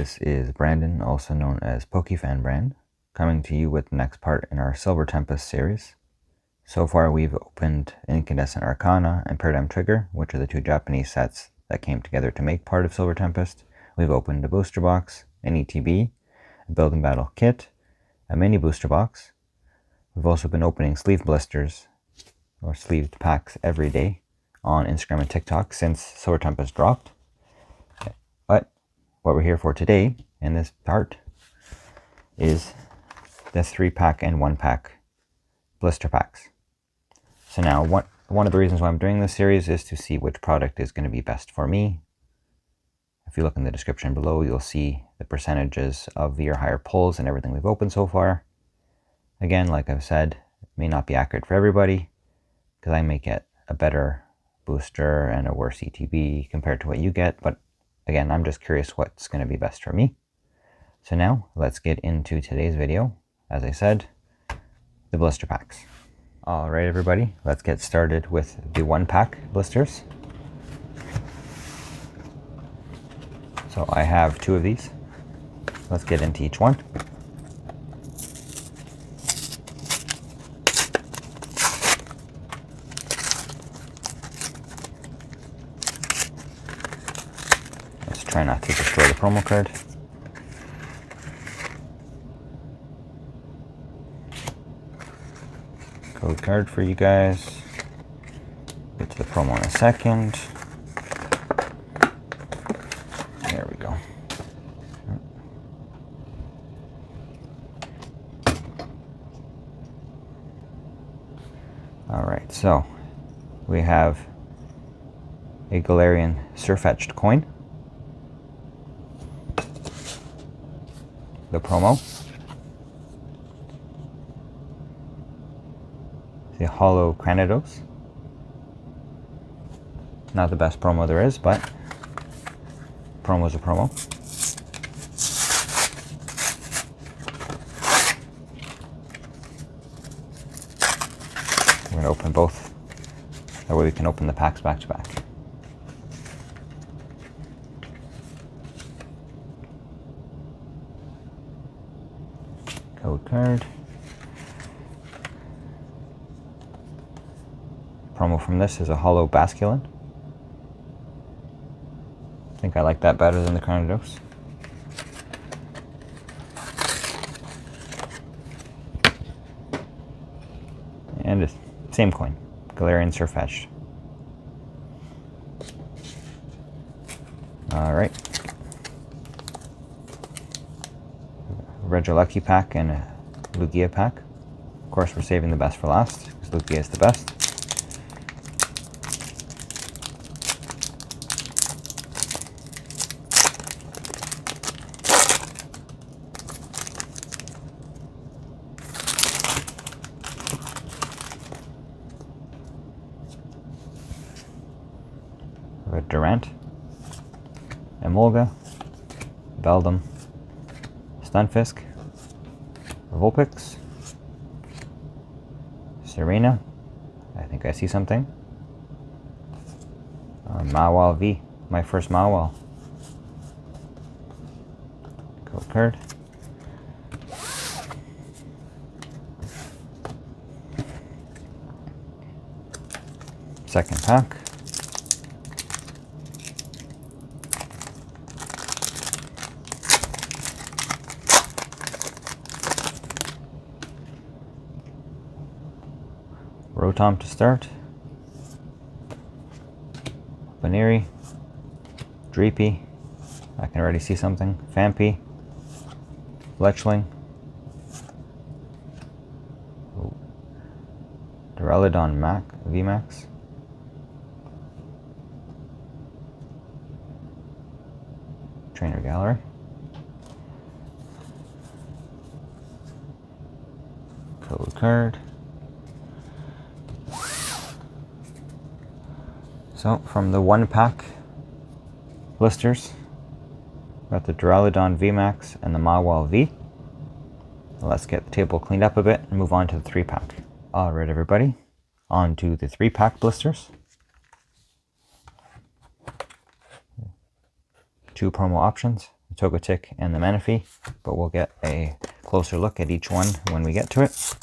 This is Brandon, also known as PokeFan Brand, coming to you with the next part in our Silver Tempest series. So far we've opened Incandescent Arcana and Paradigm Trigger, which are the two Japanese sets that came together to make part of Silver Tempest. We've opened a booster box, an ETB, a Build and Battle kit, a mini booster box. We've also been opening sleeve blisters, or sleeved packs, every day on Instagram and TikTok since Silver Tempest dropped. But what we're here for today in this part is the 3-pack and 1-pack blister packs. So now one of the reasons why I'm doing this series is to see which product is going to be best for me. If you look in the description below, you'll see the percentages of your higher pulls and everything we've opened so far. Again, like I've said, it may not be accurate for everybody, because I may get a better booster and a worse ETB compared to what you get, but again, I'm just curious what's going to be best for me. So now, let's get into today's video. As I said, the blister packs. Alright everybody, let's get started with the 1-pack blisters. So I have 2 of these. Let's get into each one. Let's try not to destroy the promo card. Code card for you guys. Get to the promo in a second. There we go. Alright, so we have a Galarian Surfetched coin. The promo. The Holo Cranidos. Not the best promo there is, but promo's a promo. We're going to open both. That way we can open the packs back to back. Code card. Promo from this is a Holo Basculin. I think I like that better than the Cranidos. And the same coin, Galarian Surfetched. Alright. Regieleki pack and a Lugia pack. Of course, we're saving the best for last, because Lugia is the best. Durant, Emolga, Beldum, Stunfisk, Vulpix, Serena, I think I see something, Mawile V, my first Mawile. Code card. Second pack. Rotom to start. Baneri. Dreepy. I can already see something. Fampi. Fletchling. Oh. Duraludon VMAX. Trainer Gallery. Code card. So, from the 1-pack blisters, got the Duraludon VMAX and the Mawile V. Let's get the table cleaned up a bit and move on to the 3-pack. Alright everybody, on to the 3-pack blisters. 2 promo options, Togetic, and the Manaphy, but we'll get a closer look at each one when we get to it.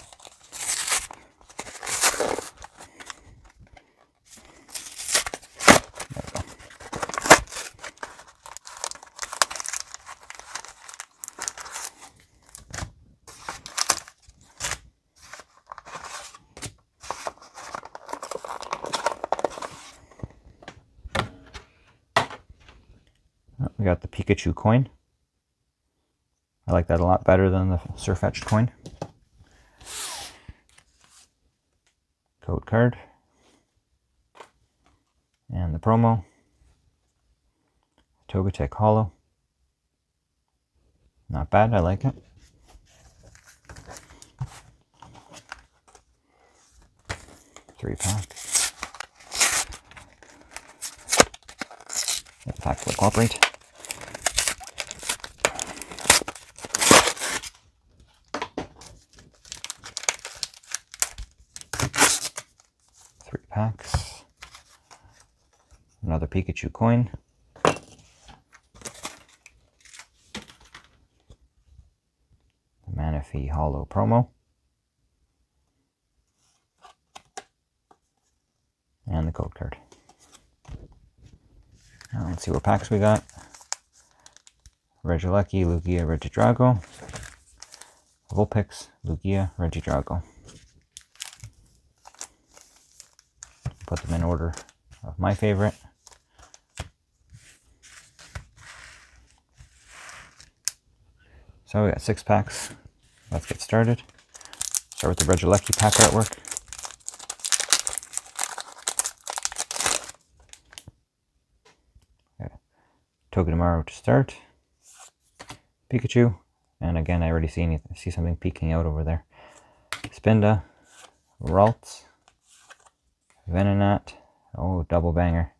We got the Pikachu coin. I like that a lot better than the Sirfetch'd coin. Code card. And the promo. Togetic Holo. Not bad, I like it. Three pack. The pack will cooperate. Three packs. Another Pikachu coin. The Manaphy Holo promo. And the code card. Now let's see what packs we got. Regieleki, Lugia, Regidrago. Vulpix, Lugia, Regidrago. Put them in order of my favorite. So we got 6 packs. Let's get started. Start with the Regieleki pack artwork. Togedemaru to start. Pikachu. And again, I already see something peeking out over there. Spinda. Ralts. Venonat. Oh, double banger.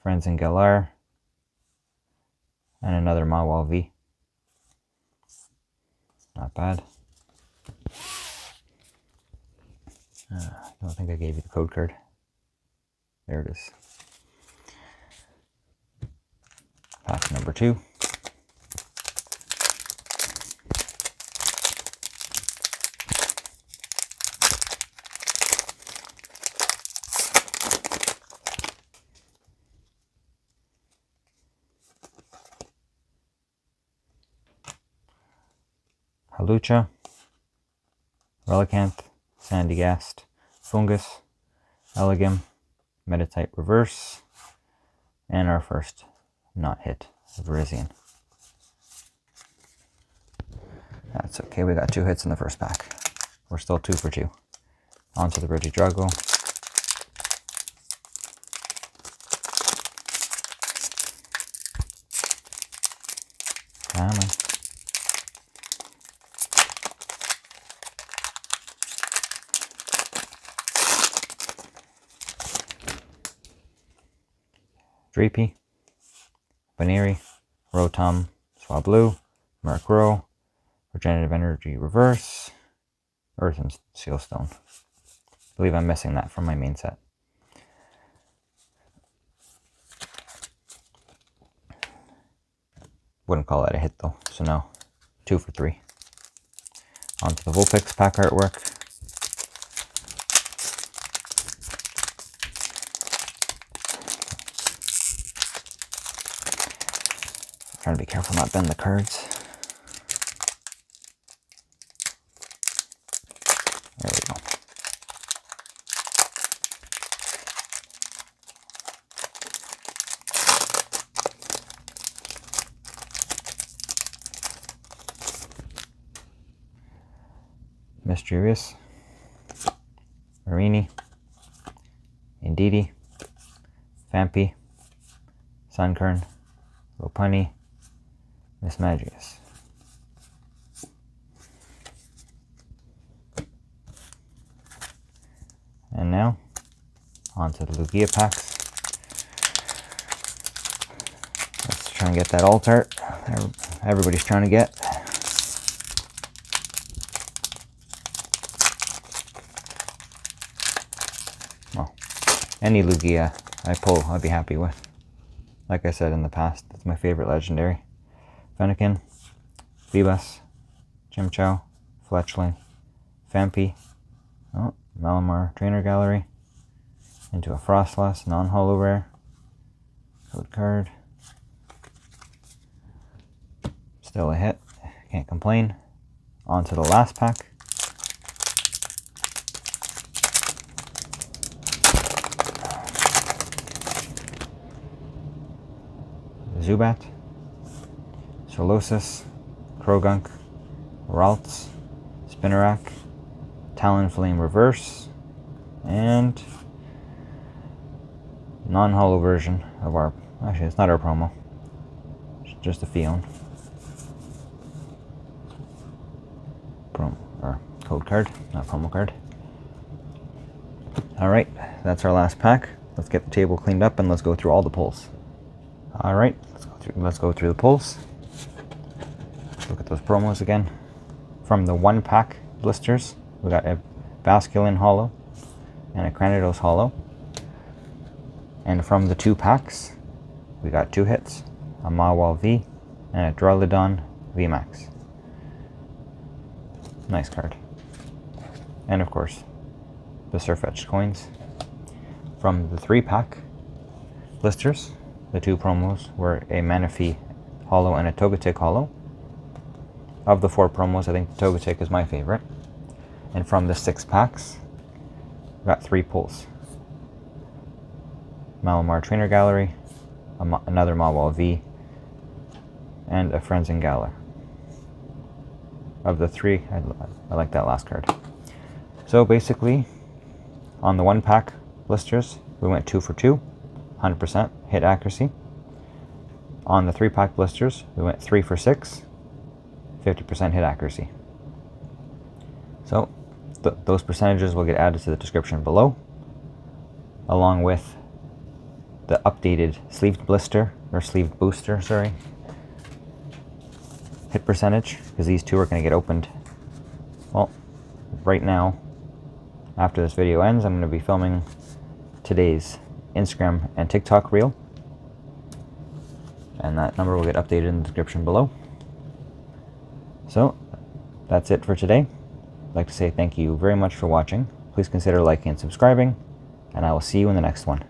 Friends and Galar. And another Mawile V. Not bad. I don't think I gave you the code card. There it is. Pack number 2. Halucha, Relicanth, Sandygast, Fungus, Elegim, Meditite Reverse, and our first not hit, Virizion. That's okay, we got 2 hits in the first pack. We're still 2 for 2. On to the Regidrago. Come on. Dreepy, Baneri, Rotom, Swablu, Murkrow, Regenerative Energy Reverse, Earth and Sealstone. I believe I'm missing that from my main set. Wouldn't call that a hit though, so no, 2 for 3. On to the Vulpix pack artwork. Trying to be careful not bend the cards. There we go. Mischievous, Marini, Indeedee, Fampi, Sunkern, Lopunny, Mismagius. And now, on to the Lugia packs. Let's try and get that Altart everybody's trying to get. Well, any Lugia I pull, I'd be happy with. Like I said in the past, it's my favorite legendary. Fennekin, Phoebus, Chimchar, Fletchling, Fampi, Malamar Trainer Gallery, into a Frostlass, non-holo rare, code card, still a hit, can't complain. On to the last pack. Zubat, Solosis, Krogunk, Ralts, Spinarak, Talonflame Reverse, and non-holo version of our, actually it's not our promo, it's just a Fion. Promo, or code card, not promo card. Alright, that's our last pack. Let's get the table cleaned up and let's go through all the pulls. Alright, let's go through the pulls. Look at those promos again. From the One Pack Blisters, we got a Basculin holo and a Cranidos holo. And from the 2 packs, we got 2 hits, a Mawile V and a Duraludon VMAX. Nice card. And of course, the Sirfetch'd coins. From the 3 pack blisters, the 2 promos were a Manaphy holo and a Togetic holo. Of the 4 promos, I think the Togetic is my favorite. And from the 6 packs, we got 3 pulls. Malamar Trainer Gallery, another Mawile V, and a Frenzen Galar. Of the 3, I like that last card. So basically, on the 1 pack blisters, we went 2 for 2, 100% hit accuracy. On the 3 pack blisters, we went 3 for 6, 50% hit accuracy. So those percentages will get added to the description below, along with the updated sleeved blister, or sleeved booster, sorry, hit percentage, because these 2 are going to get opened, well, right now. After this video ends, I'm going to be filming today's Instagram and TikTok reel, and that number will get updated in the description below. So that's it for today. I'd like to say thank you very much for watching. Please consider liking and subscribing, and I will see you in the next one.